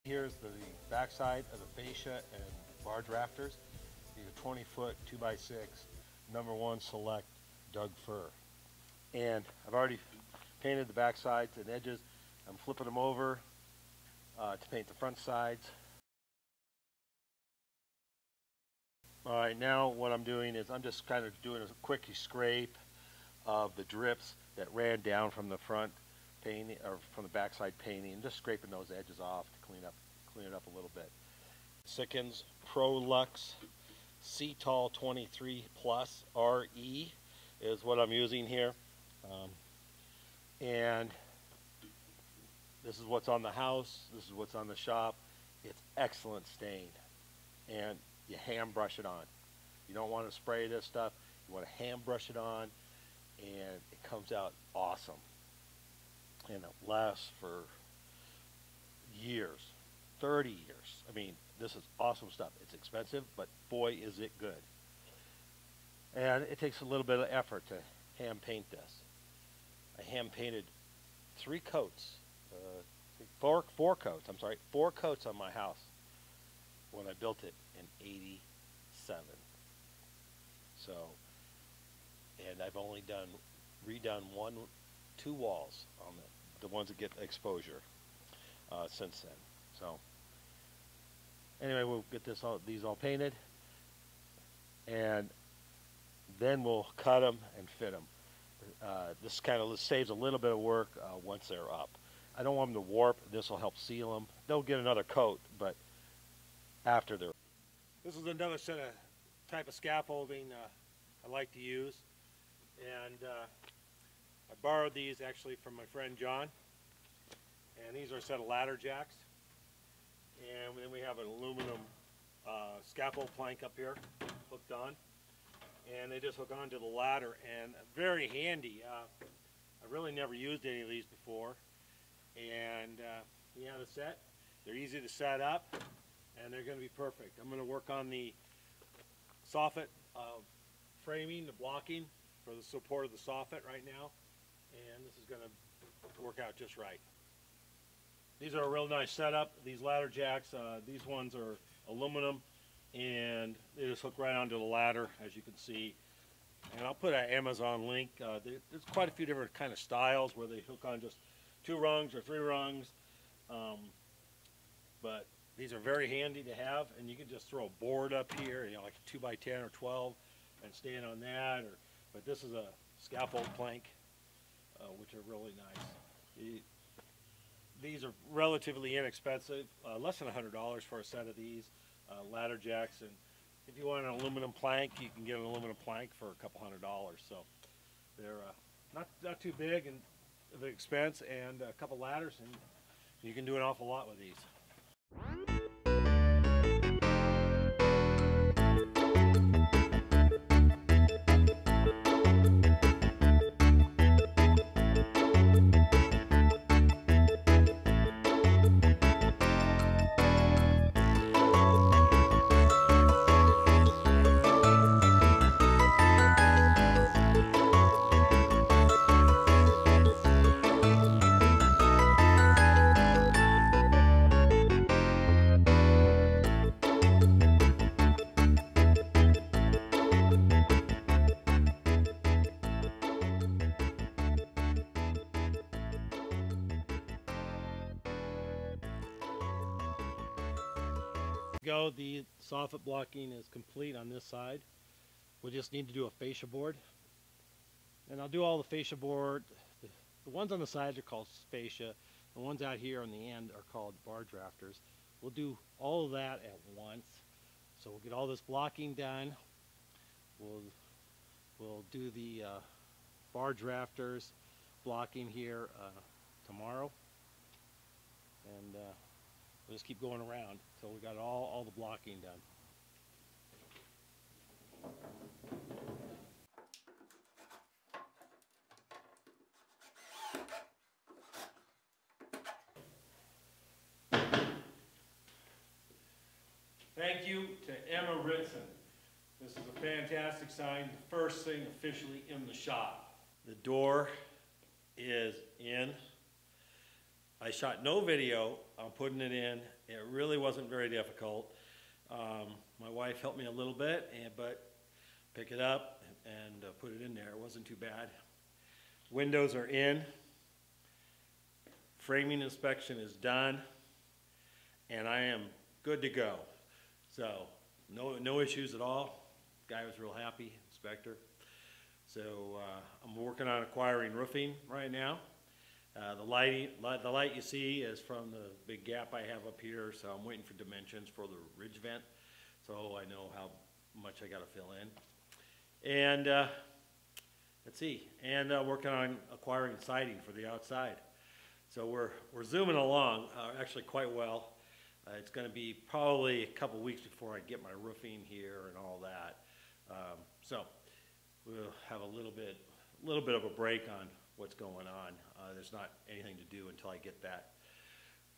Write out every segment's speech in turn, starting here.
Here's the backside of the Fascia and Barge Rafters. These are 20-foot 2x6 #1 select Doug fir. And I've already painted the back sides and edges. I'm flipping them over to paint the front sides. Alright, now what I'm doing is I'm just kind of doing a quick scrape of the drips that ran down from the front painting or from the backside painting, and just scraping those edges off to clean it up a little bit. Sikkens Pro Lux C-Tall 23 Plus RE is what I'm using here, and this is what's on the house, this is what's on the shop. It's excellent stain, and you hand brush it on. You don't want to spray this stuff, you want to hand brush it on, and it comes out awesome. And it lasts for years, 30 years. I mean, this is awesome stuff. It's expensive, but boy is it good. And it takes a little bit of effort to hand paint this. I hand painted 4 coats on my house when I built it in '87. So, and I've only redone 2 walls on the ones that get exposure since then. So anyway, we'll get these all painted, and then we'll cut them and fit them. This kind of saves a little bit of work once they're up. I don't want them to warp. This will help seal them. They'll get another coat, but after they're. This is another type of scaffolding I like to use, and I borrowed these actually from my friend John, and these are a set of ladder jacks, and then we have an aluminum scaffold plank up here hooked on, and they just hook onto the ladder, and very handy. I really never used any of these before, and you have the set. They're easy to set up, and they're going to be perfect. I'm going to work on the soffit framing, the blocking for the support of the soffit right now, and this is going to work out just right. These are a real nice setup. These ladder jacks, these ones are aluminum, and they just hook right onto the ladder, as you can see. And I'll put an Amazon link. There's quite a few different kind of styles where they hook on just 2 rungs or 3 rungs, but these are very handy to have, and you can just throw a board up here, you know, like a 2x10 or 12, and stand on that. But this is a scaffold plank, which are really nice. These are relatively inexpensive, less than $100 for a set of these ladder jacks. And if you want an aluminum plank, you can get an aluminum plank for a couple $100. So they're not too big and of expense, and a couple ladders, and you can do an awful lot with these. The soffit blocking is complete on this side. We just need to do a fascia board, and I'll do all the fascia board. The ones on the sides are called fascia. The ones out here on the end are called barge rafters. We'll do all of that at once. So we'll get all this blocking done. We'll do the barge rafters blocking here tomorrow, and we'll just keep going around until we got all the blocking done. Thank you to Emma Ritson. This is a fantastic sign, the first thing officially in the shop. The door is in. I shot no video on putting it in. It really wasn't very difficult. My wife helped me a little bit, but pick it up and put it in there. It wasn't too bad. Windows are in. Framing inspection is done. And I am good to go. So no issues at all. Guy was real happy, inspector. So I'm working on acquiring roofing right now. The light you see is from the big gap I have up here, so I'm waiting for dimensions for the ridge vent, so I know how much I got to fill in. And let's see, and working on acquiring siding for the outside. So we're zooming along, actually quite well. It's going to be probably a couple weeks before I get my roofing here and all that. So we'll have a little bit of a break on what's going on. There's not anything to do until I get that.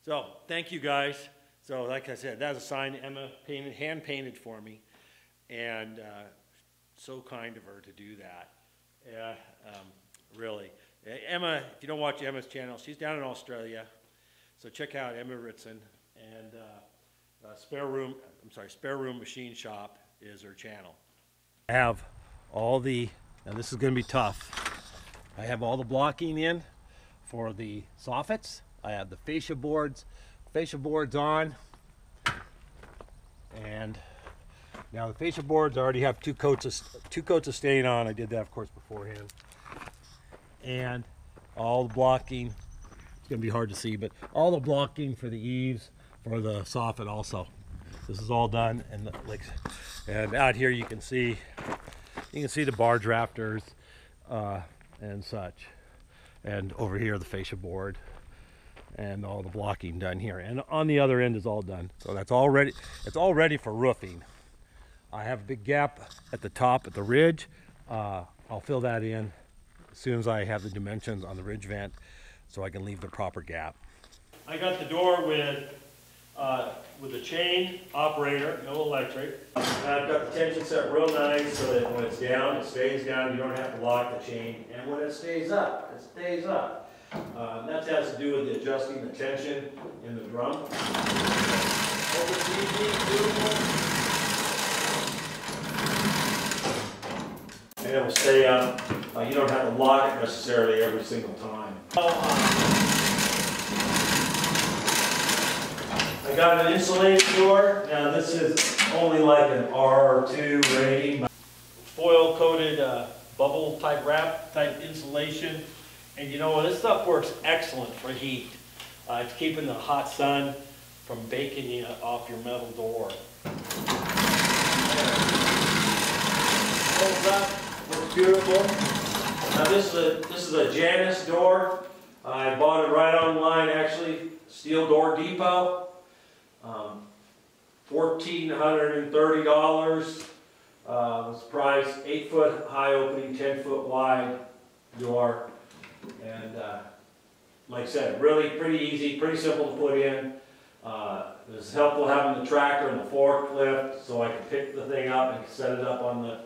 So thank you guys. So like I said, that's a sign Emma hand painted for me, and so kind of her to do that. Yeah, really. Emma, if you don't watch Emma's channel, she's down in Australia. So check out Emma Ritson, and Spare Room Machine Shop is her channel. I have all the, now this is going to be tough. I have all the blocking in for the soffits. I have the fascia boards on, and now the fascia boards already have two coats of stain on. I did that, of course, beforehand. And all the blocking, it's going to be hard to see, but all the blocking for the eaves for the soffit also. This is all done, and out here you can see the barge rafters and such, and over here the fascia board and all the blocking done here, and on the other end is all done. So that's all ready. It's all ready for roofing. I have a big gap at the top at the ridge. I'll fill that in as soon as I have the dimensions on the ridge vent, so I can leave the proper gap. I got the door with a chain operator, no electric. I've got the tension set real nice so that when it's down, it stays down. You don't have to lock the chain. And when it stays up, it stays up. That has to do with adjusting the tension in the drum. And it will stay up. You don't have to lock it necessarily every single time. I got an insulated door. Now this is only like an R2 rating. Foil coated bubble type wrap type insulation. And you know what, this stuff works excellent for heat. It's keeping the hot sun from baking you off your metal door. Holds up, looks beautiful. Now this is a Janus door. I bought it right online, actually, Steel Door Depot. $1,430 was the price. 8-foot high opening, 10-foot wide door, and like I said, really pretty easy, pretty simple to put in. It was helpful having the tractor and the forklift, so I could pick the thing up and set it up on the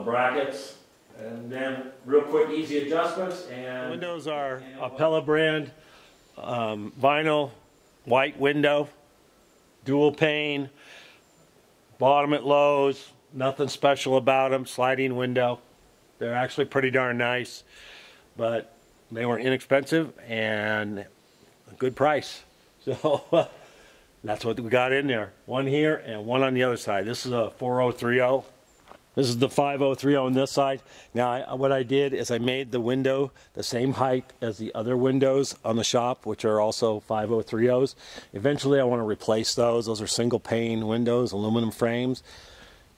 brackets, and then real quick, easy adjustments. And windows are a Pella brand vinyl white window. Dual pane, bottom at lows, nothing special about them, sliding window. They're actually pretty darn nice, but they were inexpensive and a good price. So that's what we got in there. One here and one on the other side. This is a 4030. This is the 5030 on this side. Now what I did is I made the window the same height as the other windows on the shop, which are also 5030s. Eventually I want to replace those. Those are single pane windows, aluminum frames,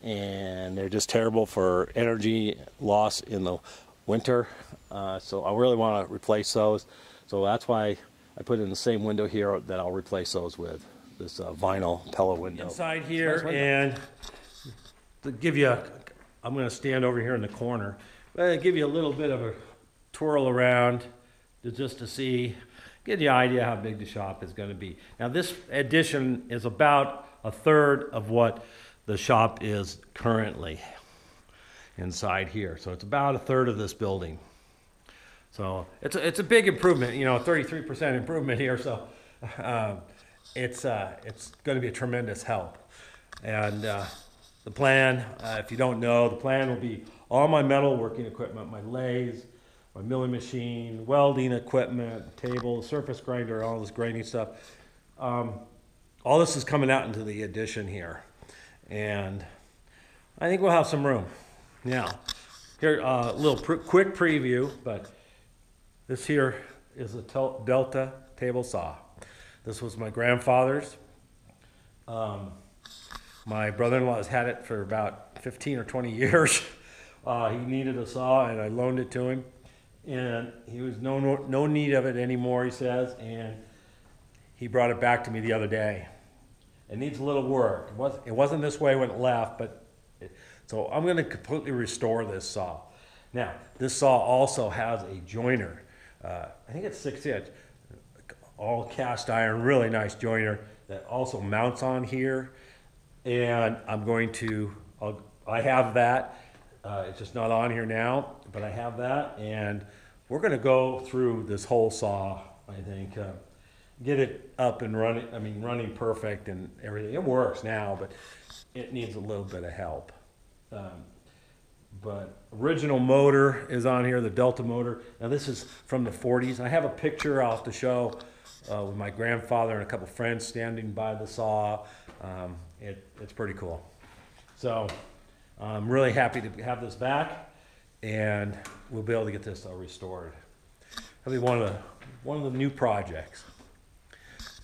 and they're just terrible for energy loss in the winter. So I really want to replace those. So that's why I put in the same window here that I'll replace those with, this vinyl Pella window. Inside here, and to give you I'm going to stand over here in the corner, but give you a little bit of a twirl around just to see, get the idea how big the shop is going to be. Now this addition is about a third of what the shop is currently inside here. So it's about a third of this building. So it's a big improvement, you know, 33% improvement here. So it's going to be a tremendous help. And the plan, if you don't know, the plan will be all my metal working equipment, my lathes, my milling machine, welding equipment, table, surface grinder, all this grinding stuff. All this is coming out into the addition here. And I think we'll have some room. Now, here, a little quick preview, but this here is a Delta table saw. This was my grandfather's. My brother-in-law has had it for about 15 or 20 years. He needed a saw, and I loaned it to him. And he was no need of it anymore, he says, and he brought it back to me the other day. It needs a little work. It wasn't this way when it left, but so I'm going to completely restore this saw. Now, this saw also has a joiner. I think it's 6-inch, all cast iron, really nice joiner that also mounts on here. And I'm going to, I have that. It's just not on here now, but I have that. And we're going to go through this whole saw, I think, get it up and running. I mean, running perfect and everything. It works now, but it needs a little bit of help. But original motor is on here, the Delta motor. Now this is from the 40s. I have a picture I'll have to show with my grandfather and a couple friends standing by the saw. It's pretty cool. So I'm really happy to have this back, and we'll be able to get this restored. That'll be one of the new projects.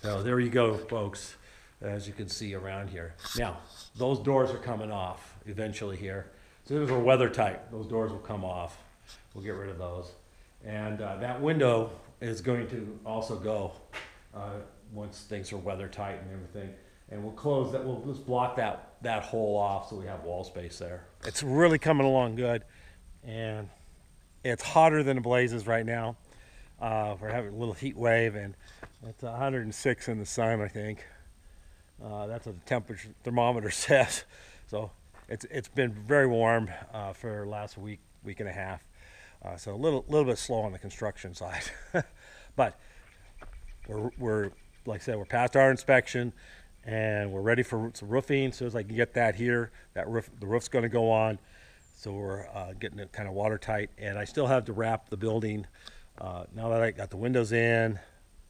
So there you go, folks, as you can see around here. Now, those doors are coming off eventually here. As soon as we're weather tight, those doors will come off. We'll get rid of those. And that window is going to also go once things are weather tight and everything. And we'll close that, we'll just block that hole off so we have wall space there. It's really coming along good. And it's hotter than the blazes right now. We're having a little heat wave, and it's 106 in the sun, I think. That's what the temperature thermometer says. So it's been very warm for the last week and a half. So a little bit slow on the construction side. But we're like I said, we're past our inspection, and we're ready for some roofing. As soon as I can get that here, the roof's going to go on. So we're getting it kind of watertight, and I still have to wrap the building. Now that I got the windows in,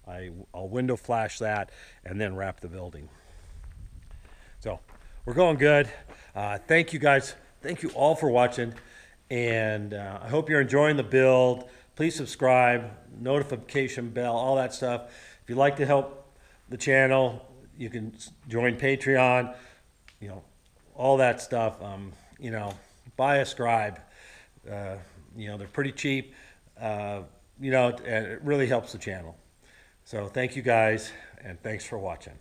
I'll window flash that and then wrap the building. So we're going good. Thank you guys. Thank you all for watching, and I hope you're enjoying the build. Please subscribe, notification bell, all that stuff. If you'd like to help the channel, you can join Patreon, you know, all that stuff. You know, buy a scribe. You know, they're pretty cheap. You know, and it really helps the channel. So thank you guys, and thanks for watching.